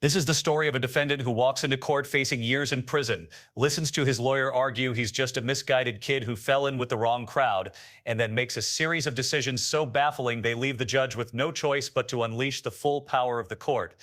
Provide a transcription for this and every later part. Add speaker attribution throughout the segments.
Speaker 1: This is the story of a defendant who walks into court facing years in prison, listens to his lawyer argue he's just a misguided kid who fell in with the wrong crowd, and then makes a series of decisions so baffling they leave the judge with no choice but to unleash the full power of the court.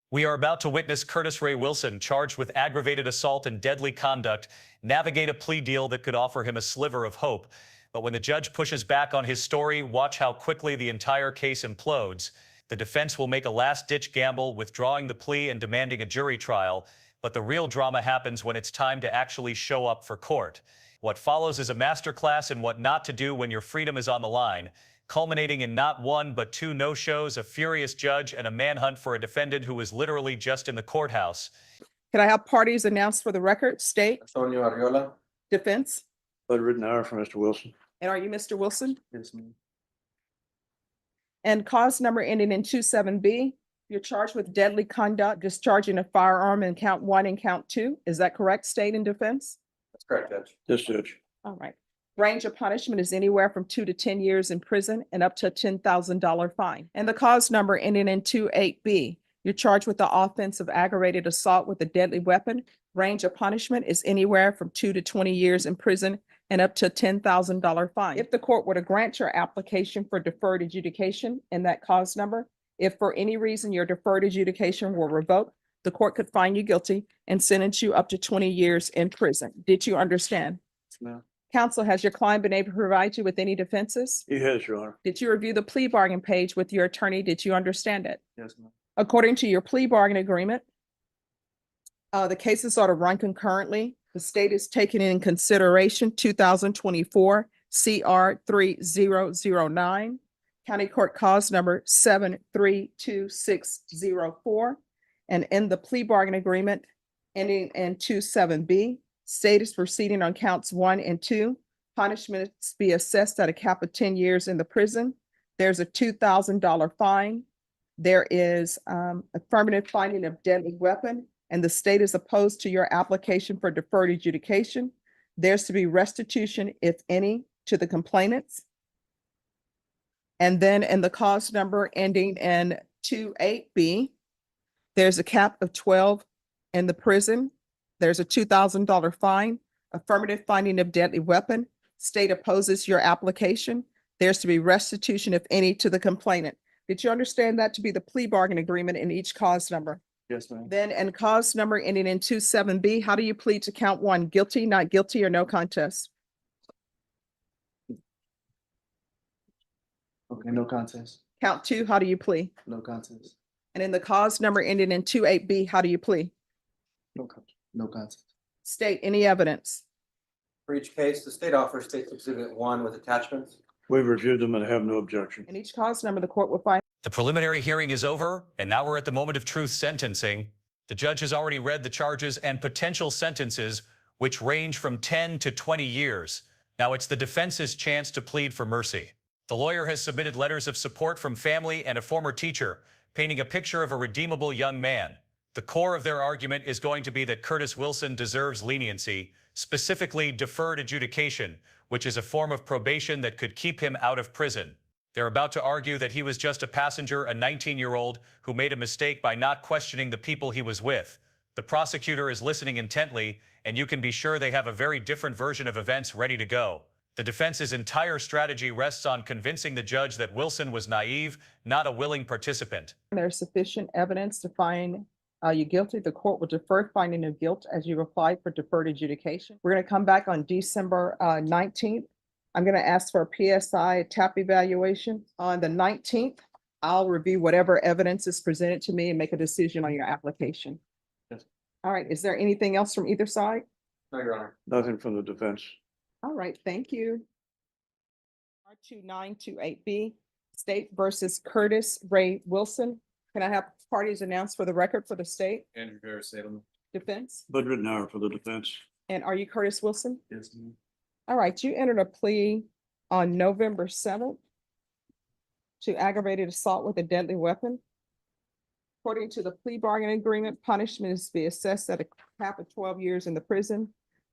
Speaker 1: We are about to witness Curtis Ray Wilson, charged with aggravated assault and deadly conduct, navigate a plea deal that could offer him a sliver of hope. But when the judge pushes back on his story, watch how quickly the entire case implodes. The defense will make a last-ditch gamble, withdrawing the plea and demanding a jury trial, but the real drama happens when it's time to actually show up for court. What follows is a masterclass in what not to do when your freedom is on the line, culminating in not one but two no-shows, a furious judge, and a manhunt for a defendant who was literally just in the courthouse.
Speaker 2: Can I have parties announced for the record? State.
Speaker 3: Antonio Arriola.
Speaker 2: Defense.
Speaker 4: Bud Rittenhour for Mr. Wilson.
Speaker 2: And are you Mr. Wilson?
Speaker 3: Yes, ma'am.
Speaker 2: And cause number ending in 27B, you're charged with deadly conduct, discharging a firearm in count 1 and count 2. Is that correct, state and defense?
Speaker 3: That's correct, Judge.
Speaker 4: Yes, Judge.
Speaker 2: All right. Range of punishment is anywhere from 2 to 10 years in prison and up to a $10,000 fine. And the cause number ending in 28B, you're charged with the offense of aggravated assault with a deadly weapon. Range of punishment is anywhere from 2 to 20 years in prison and up to a $10,000 fine. If the court were to grant your application for deferred adjudication in that cause number, if for any reason your deferred adjudication were revoked, the court could find you guilty and sentence you up to 20 years in prison. Did you understand?
Speaker 3: Yes, ma'am.
Speaker 2: Counsel, has your client been able to provide you with any defenses?
Speaker 4: He has, Your Honor.
Speaker 2: Did you review the plea bargain page with your attorney? Did you understand it?
Speaker 3: Yes, ma'am.
Speaker 2: According to your plea bargain agreement, the cases are to run concurrently. The state is taking in consideration 2024 CR 3009, County Court cause number 732604. And in the plea bargain agreement ending in 27B, state is proceeding on counts 1 and 2. Punishments be assessed at a cap of 10 years in the prison. There's a $2,000 fine. There is affirmative finding of deadly weapon, and the state is opposed to your application for deferred adjudication. There's to be restitution, if any, to the complainants. And then in the cause number ending in 28B, there's a cap of 12 in the prison. There's a $2,000 fine, affirmative finding of deadly weapon. State opposes your application. There's to be restitution, if any, to the complainant. Did you understand that to be the plea bargain agreement in each cause number?
Speaker 3: Yes, ma'am.
Speaker 2: Then in cause number ending in 27B, how do you plead to count 1? Guilty, not guilty, or no contest?
Speaker 3: Okay, no contest.
Speaker 2: Count 2, how do you plead?
Speaker 3: No contest.
Speaker 2: And in the cause number ending in 28B, how do you plead?
Speaker 3: No contest. No contest.
Speaker 2: State any evidence.
Speaker 5: For each case, the state offers State's Exhibit 1 with attachments.
Speaker 4: We've reviewed them and have no objection.
Speaker 2: In each cause number, the court will find.
Speaker 1: The preliminary hearing is over, and now we're at the moment of truth sentencing. The judge has already read the charges and potential sentences, which range from 10 to 20 years. Now it's the defense's chance to plead for mercy. The lawyer has submitted letters of support from family and a former teacher, painting a picture of a redeemable young man. The core of their argument is going to be that Curtis Wilson deserves leniency, specifically deferred adjudication, which is a form of probation that could keep him out of prison. They're about to argue that he was just a passenger, a 19-year-old who made a mistake by not questioning the people he was with. The prosecutor is listening intently, and you can be sure they have a very different version of events ready to go. The defense's entire strategy rests on convincing the judge that Wilson was naive, not a willing participant.
Speaker 2: There's sufficient evidence to find you guilty. The court will defer finding of guilt as you apply for deferred adjudication. We're going to come back on December 19th. I'm going to ask for a PSI TAP evaluation. On the 19th, I'll review whatever evidence is presented to me and make a decision on your application.
Speaker 3: Yes.
Speaker 2: All right. Is there anything else from either side?
Speaker 5: No, Your Honor.
Speaker 4: Nothing from the defense.
Speaker 2: All right. Thank you. R2928B, State versus Curtis Ray Wilson. Can I have parties announced for the record for the state?
Speaker 3: Andrew Harris, Salem.
Speaker 2: Defense?
Speaker 4: Bud Rittenhour for the defense.
Speaker 2: And are you Curtis Wilson?
Speaker 3: Yes, ma'am.
Speaker 2: All right, you entered a plea on November 7th to aggravated assault with a deadly weapon. According to the plea bargain agreement, punishment is to be assessed at a cap of 12 years in the prison.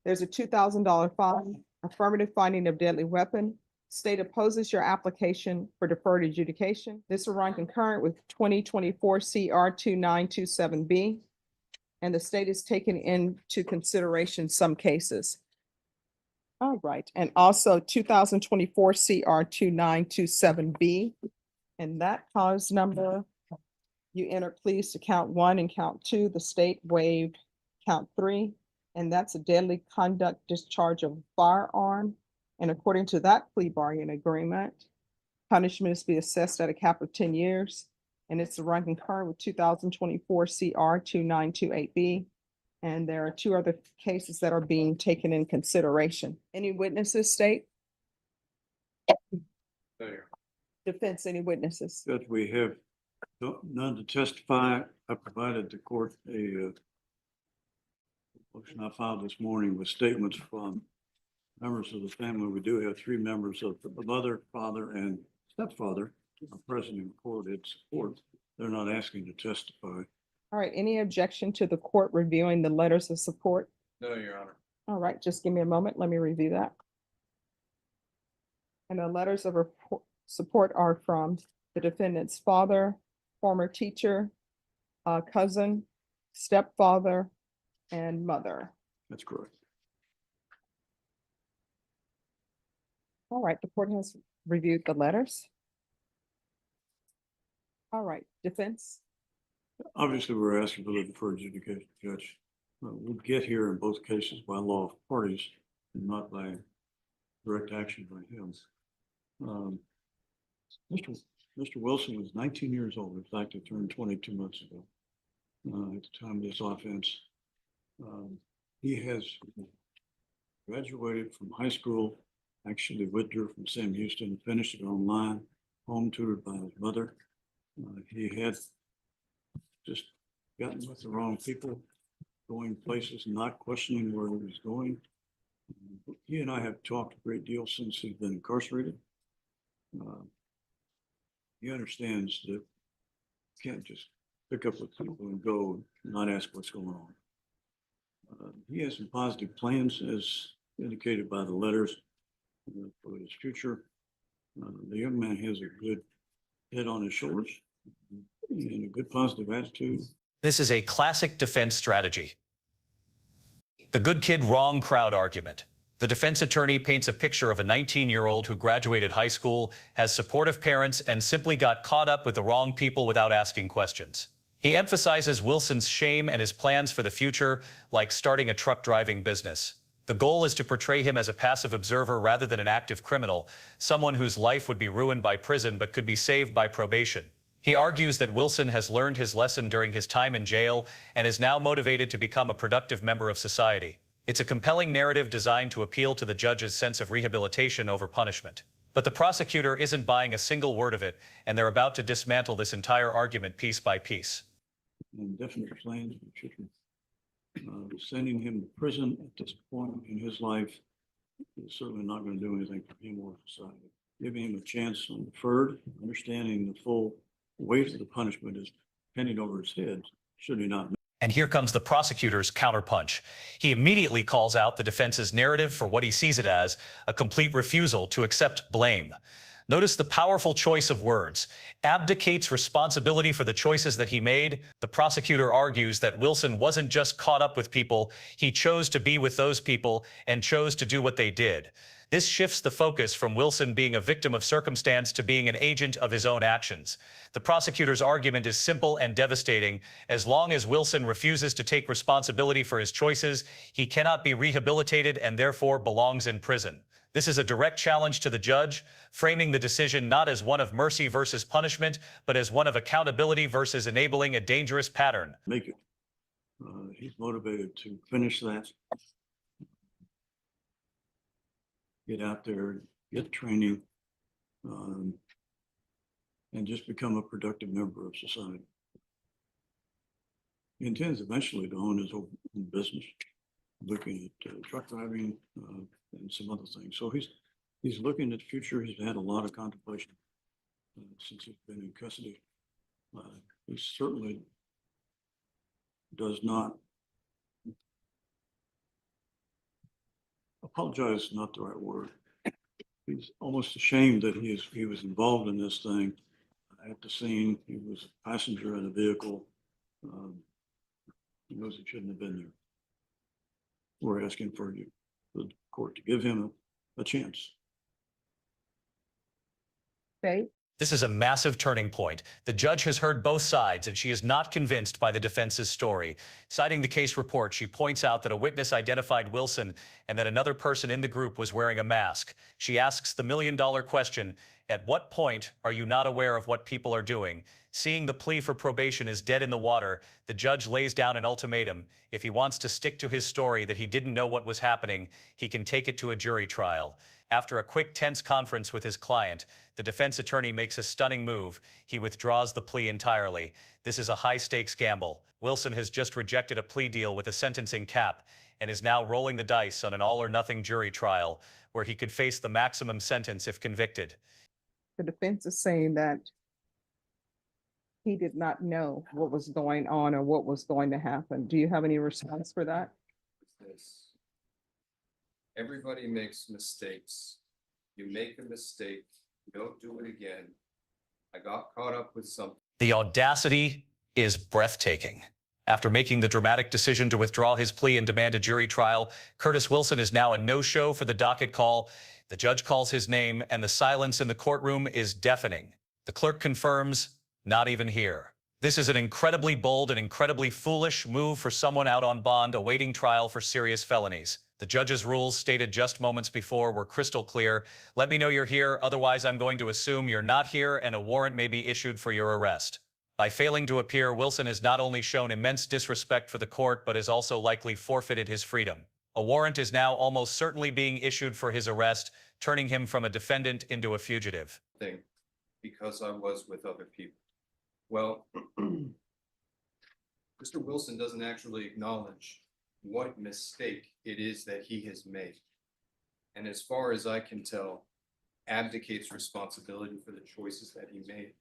Speaker 2: There's a $2,000 fine, affirmative finding of deadly weapon, State opposes your application for deferred adjudication. This will run concurrent with 2024 CR 2927B. And the state is taking into consideration some cases. All right, and also 2024 CR 2927B. And that cause number, you enter please to count 1 and count 2. The state waived count 3. And that's a deadly conduct discharge of firearm. And according to that plea bargain agreement, punishment is to be assessed at a cap of 10 years. And it's to run concurrent with 2024 CR 2928B. And there are 2 other cases that are being taken in consideration. Any witnesses, state? Defense, any witnesses?
Speaker 4: Judge, we have none to testify. I provided the court a motion I filed this morning with statements from members of the family. We do have 3 members of the mother, father, and stepfather are present in court in support. They're not asking to testify.
Speaker 2: All right, any objection to the court reviewing the letters of support?
Speaker 3: No, Your Honor.
Speaker 2: All right, just give me a moment. Let me review that. And the letters of support are from the defendant's father, former teacher, cousin, stepfather, and mother.
Speaker 4: That's correct.
Speaker 2: All right, the court has reviewed the letters. All right, defense.
Speaker 4: Obviously, we're asking for the deferred adjudication, Judge. We'll get here in both cases by law of parties and not by direct action by him. Mr. Wilson was 19 years old. In fact, he turned 22 months ago at the time of this offense. He has graduated from high school, actually withdrew from Sam Houston, finished it online, home tutored by his mother. He had just gotten with the wrong people, going places, not questioning where he was going. He and I have talked a great deal since he's been incarcerated. He understands that you can't just pick up with people and go and not ask what's going on. He has some positive plans as indicated by the letters for his future. The young man has a good head on his shoulders and a good positive attitude.
Speaker 1: This is a classic defense strategy. The good kid, wrong crowd argument. The defense attorney paints a picture of a 19-year-old who graduated high school, has supportive parents, and simply got caught up with the wrong people without asking questions. He emphasizes Wilson's shame and his plans for the future, like starting a truck driving business. The goal is to portray him as a passive observer rather than an active criminal, someone whose life would be ruined by prison but could be saved by probation. He argues that Wilson has learned his lesson during his time in jail and is now motivated to become a productive member of society. It's a compelling narrative designed to appeal to the judge's sense of rehabilitation over punishment. But the prosecutor isn't buying a single word of it, and they're about to dismantle this entire argument piece by piece.
Speaker 4: And definite plans for the future. Sending him to prison at this point in his life is certainly not going to do anything for him or society. Giving him a chance on deferred, understanding the full weight of the punishment is pending over his head, should he not.
Speaker 1: And here comes the prosecutor's counterpunch. He immediately calls out the defense's narrative for what he sees it as, a complete refusal to accept blame. Notice the powerful choice of words. Abdicates responsibility for the choices that he made. The prosecutor argues that Wilson wasn't just caught up with people, he chose to be with those people and chose to do what they did. This shifts the focus from Wilson being a victim of circumstance to being an agent of his own actions. The prosecutor's argument is simple and devastating. As long as Wilson refuses to take responsibility for his choices, he cannot be rehabilitated and therefore belongs in prison. This is a direct challenge to the judge, framing the decision not as one of mercy versus punishment, but as one of accountability versus enabling a dangerous pattern.
Speaker 4: Make it. He's motivated to finish that. Get out there, get training, and just become a productive member of society. He intends eventually to own his own business, looking at truck driving and some other things. So he's looking at the future. He's had a lot of contemplation since he's been in custody. He certainly does not apologize, not the right word. He's almost ashamed that he was involved in this thing. At the scene, he was a passenger in a vehicle. He knows he shouldn't have been there. We're asking for you, the court, to give him a chance.
Speaker 2: Dave?
Speaker 1: This is a massive turning point. The judge has heard both sides, and she is not convinced by the defense's story. Citing the case report, she points out that a witness identified Wilson and that another person in the group was wearing a mask. She asks the million-dollar question, at what point are you not aware of what people are doing? Seeing the plea for probation is dead in the water, the judge lays down an ultimatum. If he wants to stick to his story that he didn't know what was happening, he can take it to a jury trial. After a quick, tense conference with his client, the defense attorney makes a stunning move. He withdraws the plea entirely. This is a high-stakes gamble. Wilson has just rejected a plea deal with a sentencing cap and is now rolling the dice on an all-or-nothing jury trial where he could face the maximum sentence if convicted.
Speaker 2: The defense is saying that he did not know what was going on or what was going to happen. Do you have any response for that?
Speaker 6: This. Everybody makes mistakes. You make a mistake, don't do it again. I got caught up with something.
Speaker 1: The audacity is breathtaking. After making the dramatic decision to withdraw his plea and demand a jury trial, Curtis Wilson is now a no-show for the docket call. The judge calls his name, and the silence in the courtroom is deafening. The clerk confirms, not even here. This is an incredibly bold and incredibly foolish move for someone out on bond awaiting trial for serious felonies. The judge's rules stated just moments before were crystal clear. Let me know you're here, otherwise I'm going to assume you're not here and a warrant may be issued for your arrest. By failing to appear, Wilson has not only shown immense disrespect for the court, but has also likely forfeited his freedom. A warrant is now almost certainly being issued for his arrest, turning him from a defendant into a fugitive.
Speaker 6: Thing because I was with other people. Well, Mr. Wilson doesn't actually acknowledge what mistake it is that he has made. And as far as I can tell, abdicates responsibility for the choices that he made.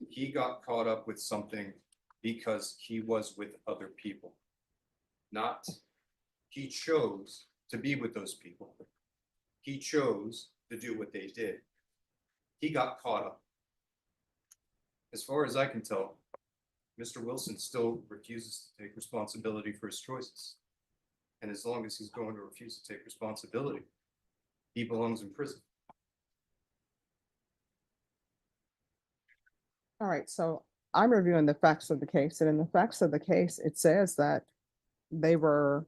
Speaker 6: He got caught up with something because he was with other people. Not, he chose to be with those people. He chose to do what they did. He got caught up. As far as I can tell, Mr. Wilson still refuses to take responsibility for his choices. And as long as he's going to refuse to take responsibility, he belongs in prison.
Speaker 2: All right, so I'm reviewing the facts of the case, and in the facts of the case, it says that they were,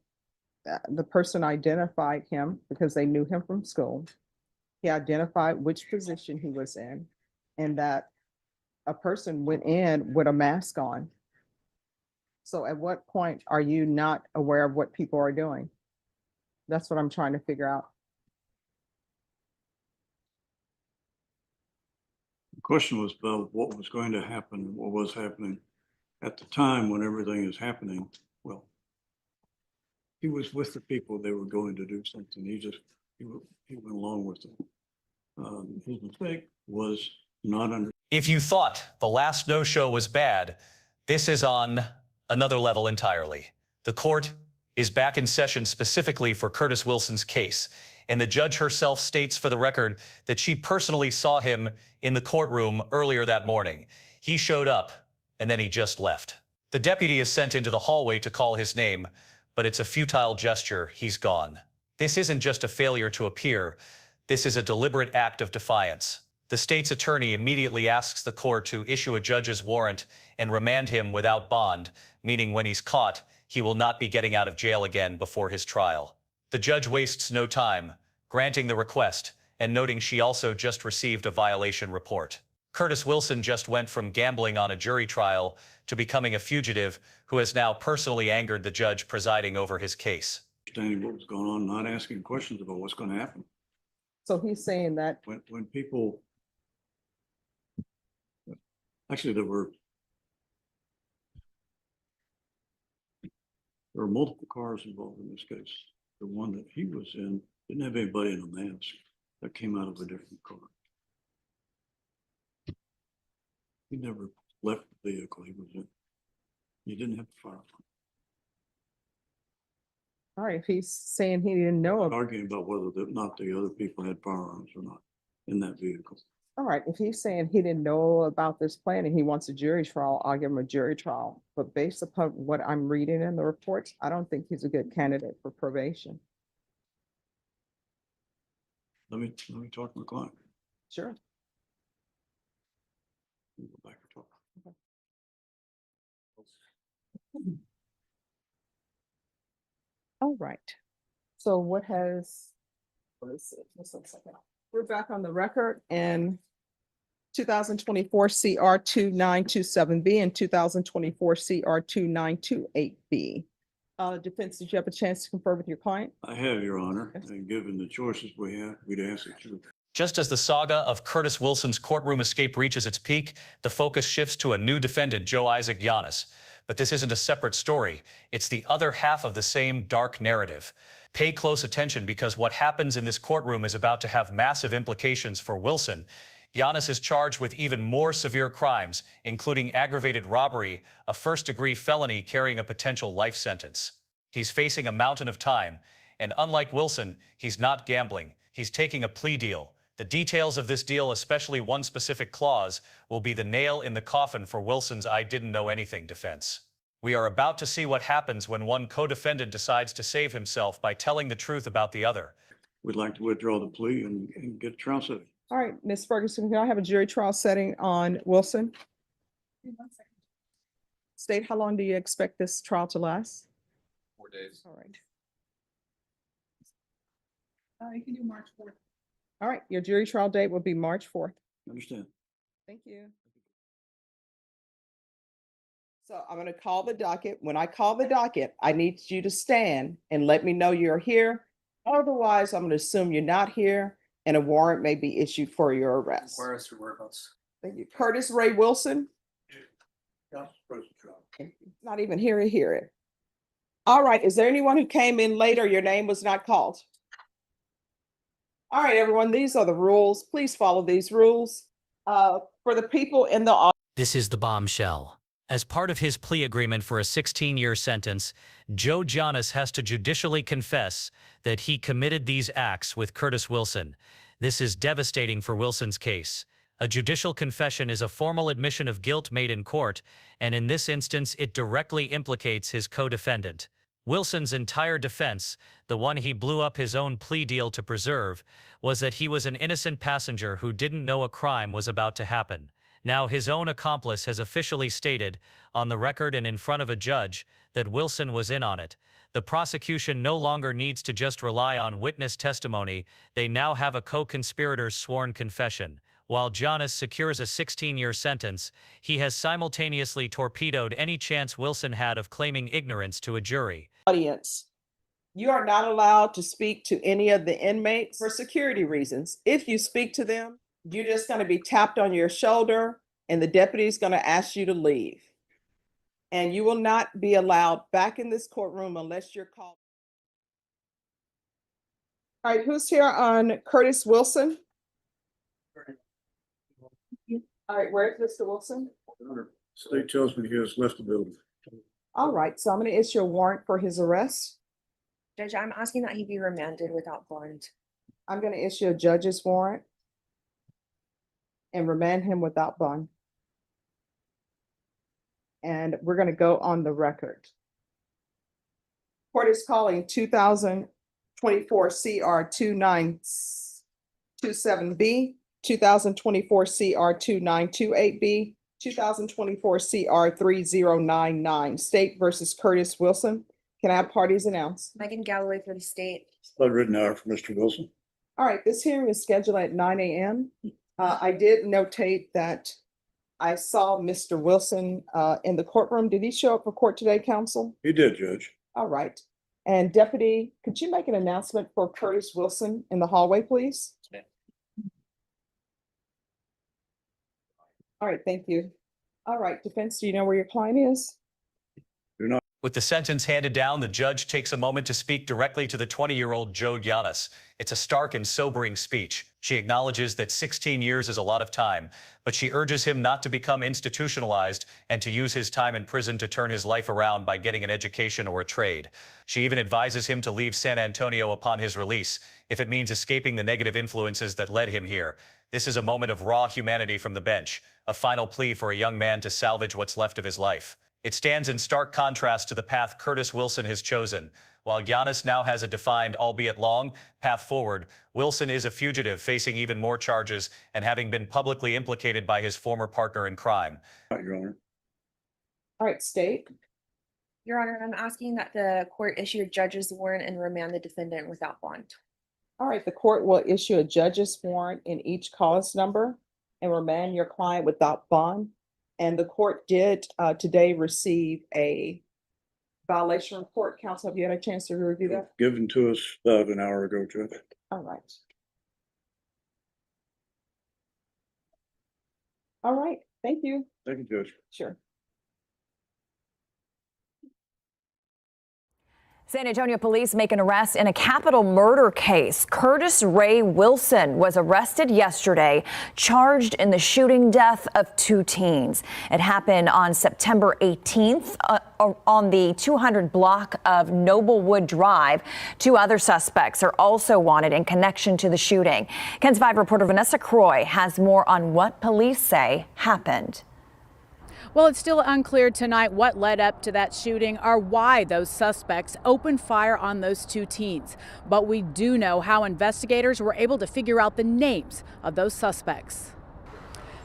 Speaker 2: the person identified him because they knew him from school. He identified which position he was in, and that a person went in with a mask on. So at what point are you not aware of what people are doing? That's what I'm trying to figure out.
Speaker 4: The question was about what was going to happen, what was happening at the time when everything is happening. Well, he was with the people, they were going to do something. He went along with them. His mistake was not under.
Speaker 1: If you thought the last no-show was bad, this is on another level entirely. The court is back in session specifically for Curtis Wilson's case, and the judge herself states for the record that she personally saw him in the courtroom earlier that morning. He showed up, and then he just left. The deputy is sent into the hallway to call his name, but it's a futile gesture. He's gone. This isn't just a failure to appear. This is a deliberate act of defiance. The state's attorney immediately asks the court to issue a judge's warrant and remand him without bond, meaning when he's caught, he will not be getting out of jail again before his trial. The judge wastes no time, granting the request and noting she also just received a violation report. Curtis Wilson just went from gambling on a jury trial to becoming a fugitive who has now personally angered the judge presiding over his case.
Speaker 4: Understanding what was going on, not asking questions about what's going to happen.
Speaker 2: So he's saying that
Speaker 4: When people, actually there were multiple cars involved in this case. The one that he was in didn't have anybody in a mask. That came out of a different car. He never left the vehicle he was in. He didn't have to fire.
Speaker 2: All right, if he's saying he didn't know,
Speaker 4: Arguing about whether or not the other people had firearms or not in that vehicle.
Speaker 2: all right, if he's saying he didn't know about this plan and he wants a jury trial, I'll give him a jury trial. But based upon what I'm reading in the reports, I don't think he's a good candidate for probation.
Speaker 4: Let me talk to my client.
Speaker 2: Sure.
Speaker 4: We'll go back and talk.
Speaker 2: All right. So what is it? Just a second. We're back on the record in 2024 CR 2927B and 2024 CR 2928B. Defense, did you have a chance to confer with your client?
Speaker 4: I have, Your Honor, and given the choices we have, we'd ask that you.
Speaker 1: Just as the saga of Curtis Wilson's courtroom escape reaches its peak, the focus shifts to a new defendant, Joe Isaac Giannis. But this isn't a separate story. It's the other half of the same dark narrative. Pay close attention because what happens in this courtroom is about to have massive implications for Wilson. Giannis is charged with even more severe crimes, including aggravated robbery, a first-degree felony carrying a potential life sentence. He's facing a mountain of time, and unlike Wilson, he's not gambling. He's taking a plea deal. The details of this deal, especially one specific clause, will be the nail in the coffin for Wilson's "I didn't know anything" defense. We are about to see what happens when one co-defendant decides to save himself by telling the truth about the other.
Speaker 4: We'd like to withdraw the plea and get trial setting.
Speaker 2: All right, Ms. Ferguson, can I have a jury trial setting on Wilson? State, how long do you expect this trial to last?
Speaker 6: 4 days.
Speaker 2: All right. You can do March 4th. All right, your jury trial date will be March 4th.
Speaker 4: Understand?
Speaker 2: Thank you. So I'm going to call the docket. When I call the docket, I need you to stand and let me know you're here. Otherwise, I'm going to assume you're not here and a warrant may be issued for your arrest.
Speaker 3: Require us to whereabouts.
Speaker 2: Thank you. Curtis Ray Wilson, not even here to hear it. All right, is there anyone who came in later? Your name was not called. All right, everyone, these are the rules. Please follow these rules. For the people in the audience.
Speaker 7: This is the bombshell. As part of his plea agreement for a 16-year sentence, Joe Giannis has to judicially confess that he committed these acts with Curtis Wilson. This is devastating for Wilson's case. A judicial confession is a formal admission of guilt made in court, and in this instance, it directly implicates his co-defendant. Wilson's entire defense, the one he blew up his own plea deal to preserve, was that he was an innocent passenger who didn't know a crime was about to happen. Now his own accomplice has officially stated, on the record and in front of a judge, that Wilson was in on it. The prosecution no longer needs to just rely on witness testimony, they now have a co-conspirator's sworn confession. While Giannis secures a 16-year sentence, he has simultaneously torpedoed any chance Wilson had of claiming ignorance to a jury.
Speaker 2: Audience, you are not allowed to speak to any of the inmates for security reasons. If you speak to them, you're just going to be tapped on your shoulder and the deputy is going to ask you to leave. And you will not be allowed back in this courtroom unless you're called. All right, who's here on Curtis Wilson? All right, where's Mr. Wilson?
Speaker 4: State tells me he has left the building.
Speaker 2: All right, so I'm going to issue a warrant for his arrest.
Speaker 8: Judge, I'm asking that he be remanded without bond.
Speaker 2: I'm going to issue a judge's warrant and remand him without bond. And we're going to go on the record. Court is calling 2024 CR 2927B, 2024 CR 2928B, 2024 CR 3099, State versus Curtis Wilson. Can I have parties announced?
Speaker 8: Megan Galloway for the state.
Speaker 4: Blood written hour for Mr. Wilson.
Speaker 2: All right, this hearing is scheduled at 9 a.m. I did notate that I saw Mr. Wilson in the courtroom. Did he show up for court today, counsel?
Speaker 4: He did, Judge.
Speaker 2: All right. And Deputy, could you make an announcement for Curtis Wilson in the hallway, please? All right, thank you. All right, defense, do you know where your client is?
Speaker 1: With the sentence handed down, the judge takes a moment to speak directly to the 20-year-old Joe Giannis. It's a stark and sobering speech. She acknowledges that 16 years is a lot of time, but she urges him not to become institutionalized and to use his time in prison to turn his life around by getting an education or a trade. She even advises him to leave San Antonio upon his release, if it means escaping the negative influences that led him here. This is a moment of raw humanity from the bench, a final plea for a young man to salvage what's left of his life. It stands in stark contrast to the path Curtis Wilson has chosen. While Giannis now has a defined, albeit long, path forward, Wilson is a fugitive facing even more charges and having been publicly implicated by his former partner in crime.
Speaker 4: Your Honor.
Speaker 2: All right, state.
Speaker 8: Your Honor, I'm asking that the court issue a judge's warrant and remand the defendant without bond.
Speaker 2: All right, the court will issue a judge's warrant in each cause number and remand your client without bond. And the court did today receive a violation report. Counsel, have you had a chance to review that?
Speaker 4: Given to us about an hour ago, Judge.
Speaker 2: All right. All right, thank you.
Speaker 4: Thank you, Judge.
Speaker 2: Sure.
Speaker 9: San Antonio police make an arrest in a capital murder case. Curtis Ray Wilson was arrested yesterday, charged in the shooting death of two teens. It happened on September 18th on the 200 block of Noblewood Drive. Two other suspects are also wanted in connection to the shooting. KENS 5 reporter Vanessa Croy has more on what police say happened.
Speaker 10: Well, it's still unclear tonight what led up to that shooting or why those suspects opened fire on those two teens. But we do know how investigators were able to figure out the names of those suspects.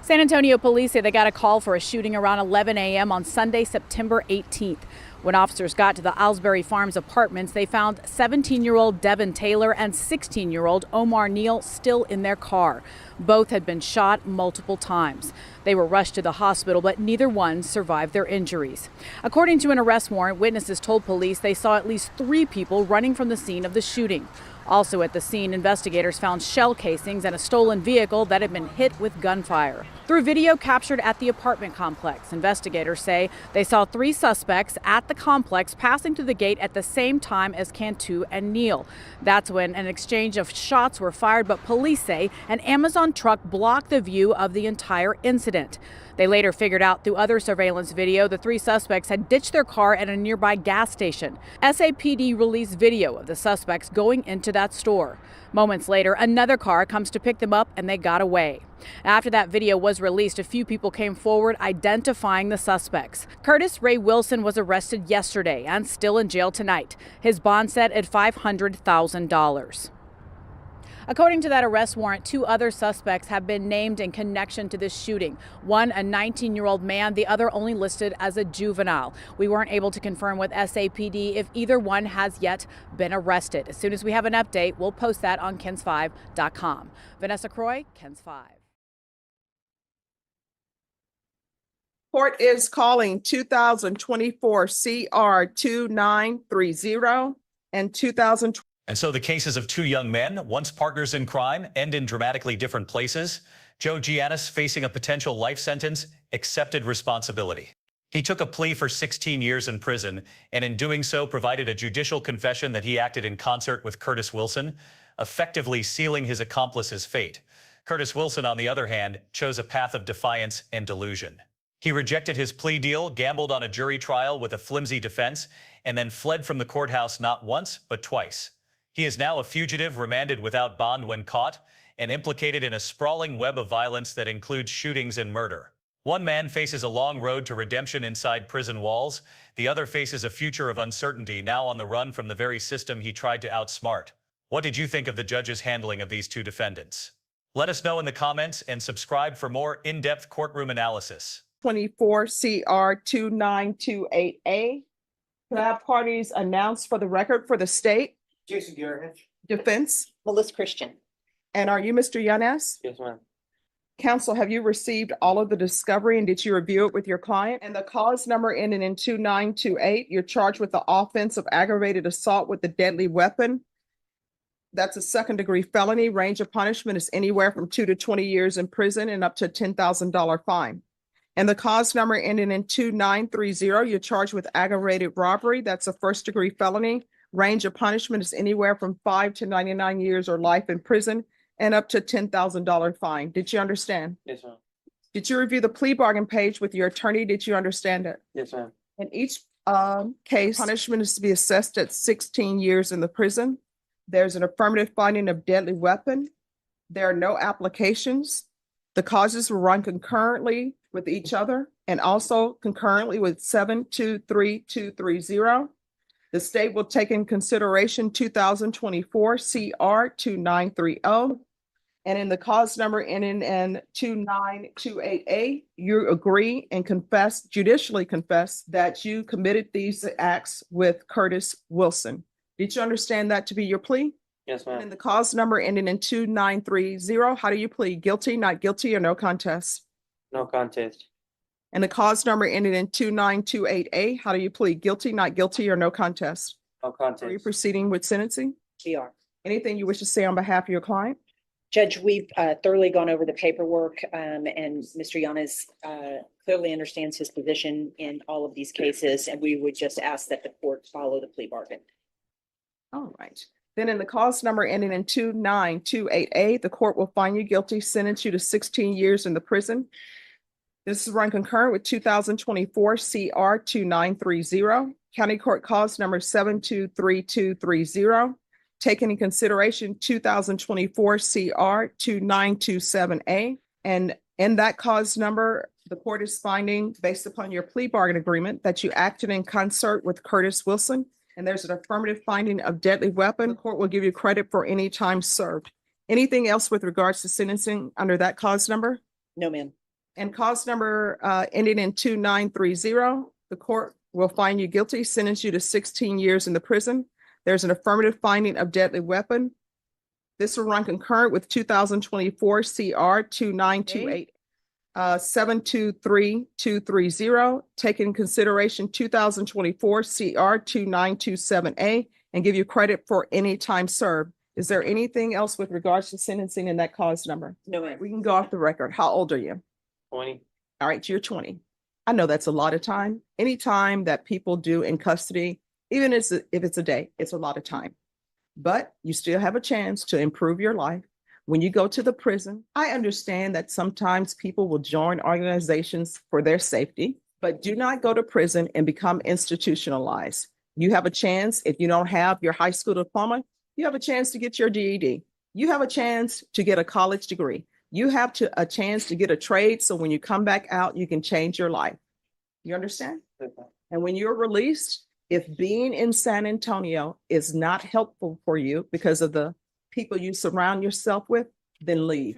Speaker 10: San Antonio police say they got a call for a shooting around 11 a.m. on Sunday, September 18th. When officers got to the Owlsbury Farms apartments, they found 17-year-old Devin Taylor and 16-year-old Omar Neal still in their car. Both had been shot multiple times. They were rushed to the hospital, but neither one survived their injuries. According to an arrest warrant, witnesses told police they saw at least 3 people running from the scene of the shooting. Also at the scene, investigators found shell casings and a stolen vehicle that had been hit with gunfire. Through video captured at the apartment complex, investigators say they saw 3 suspects at the complex passing through the gate at the same time as Cantu and Neal. That's when an exchange of shots were fired, but police say an Amazon truck blocked the view of the entire incident. They later figured out through other surveillance video the 3 suspects had ditched their car at a nearby gas station. SAPD released video of the suspects going into that store. Moments later, another car comes to pick them up and they got away. After that video was released, a few people came forward identifying the suspects. Curtis Ray Wilson was arrested yesterday and still in jail tonight. His bond set at $500,000. According to that arrest warrant, 2 other suspects have been named in connection to this shooting. One, a 19-year-old man, the other only listed as a juvenile. We weren't able to confirm with SAPD if either one has yet been arrested. As soon as we have an update, we'll post that on KENS5.com. Vanessa Croy, KENS 5.
Speaker 2: Court is calling 2024 CR 2930 and 2020.
Speaker 1: And so the cases of 2 young men, once partners in crime, end in dramatically different places. Joe Giannis, facing a potential life sentence, accepted responsibility. He took a plea for 16 years in prison, and in doing so provided a judicial confession that he acted in concert with Curtis Wilson, effectively sealing his accomplice's fate. Curtis Wilson, on the other hand, chose a path of defiance and delusion. He rejected his plea deal, gambled on a jury trial with a flimsy defense, and then fled from the courthouse not once, but twice. He is now a fugitive, remanded without bond when caught, and implicated in a sprawling web of violence that includes shootings and murder. One man faces a long road to redemption inside prison walls. The other faces a future of uncertainty, now on the run from the very system he tried to outsmart. What did you think of the judge's handling of these 2 defendants? Let us know in the comments and subscribe for more in-depth courtroom analysis.
Speaker 2: 24 CR 2928A. Can I have parties announced for the record for the state?
Speaker 5: Jason Garrett.
Speaker 2: Defense.
Speaker 11: Melissa Christian.
Speaker 2: And are you Mr. Yanez?
Speaker 5: Yes, ma'am.
Speaker 2: Counsel, have you received all of the discovery and did you review it with your client? And the cause number ending in 2928, you're charged with the offense of aggravated assault with a deadly weapon. That's a 2nd-degree felony. Range of punishment is anywhere from 2 to 20 years in prison and up to a $10,000 fine. And the cause number ending in 2930, you're charged with aggravated robbery. That's a first-degree felony. Range of punishment is anywhere from 5 to 99 years or life in prison and up to $10,000 fine. Did you understand?
Speaker 3: Yes, ma'am.
Speaker 2: Did you review the plea bargain page with your attorney? Did you understand it?
Speaker 3: Yes, ma'am.
Speaker 2: In each case, punishment is to be assessed at 16 years in the prison. There's an affirmative finding of deadly weapon. There are no applications. The causes will run concurrently with each other and also concurrently with 723230. The state will take in consideration 2024 CR 2930. And in the cause number ending in 2928A, you agree and confess, judicially confess that you committed these acts with Curtis Wilson. Did you understand that to be your plea?
Speaker 3: Yes,
Speaker 2: And in
Speaker 3: ma'am.
Speaker 2: the cause number ending in 2930, how do you plead? Guilty, not guilty, or no contest?
Speaker 3: No contest.
Speaker 2: And the cause number ending in 2928A, how do you plead? Guilty, not guilty, or no contest?
Speaker 3: No
Speaker 2: Are you
Speaker 3: contest.
Speaker 2: proceeding with sentencing?
Speaker 11: We are.
Speaker 2: Anything you wish to say on behalf of your client?
Speaker 11: Judge, we've thoroughly gone over the paperwork, and Mr. Yanes clearly understands his position in all of these cases, and we would just ask that the court follow the plea bargain.
Speaker 2: All right. Then in the cause number ending in 2928A, the court will find you guilty, sentence you to 16 years in the prison. This is run concurrent with 2024 CR 2930, County Court Cause number 723230. Taking in consideration 2024 CR 2927A. And in that cause number, the court is finding, based upon your plea bargain agreement, that you acted in concert with Curtis Wilson. And there's an affirmative finding of deadly weapon. The court will give you credit for any time served. Anything else with regards to sentencing under that cause number?
Speaker 11: No, ma'am.
Speaker 2: And cause number ending in 2930, the court will find you guilty, sentence you to 16 years in the prison. There's an affirmative finding of deadly weapon. This will run concurrent with 2024 CR 2928. 723230, take in consideration 2024 CR 2927A and give you credit for any time served. Is there anything else with regards to sentencing in that cause number?
Speaker 11: No, ma'am.
Speaker 2: We can go off the record. How old are you?
Speaker 3: 20.
Speaker 2: All right, you're 20. I know that's a lot of time. Any time that people do in custody, even if it's a day, it's a lot of time. But you still have a chance to improve your life. When you go to the prison, I understand that sometimes people will join organizations for their safety, but do not go to prison and become institutionalized. You have a chance, if you don't have your high school diploma, you have a chance to get your GED. You have a chance to get a college degree. You have a chance to get a trade, so when you come back out, you can change your life. You understand?
Speaker 3: Yes, ma'am.
Speaker 2: And when you're released, if being in San Antonio is not helpful for you because of the people you surround yourself with, then leave.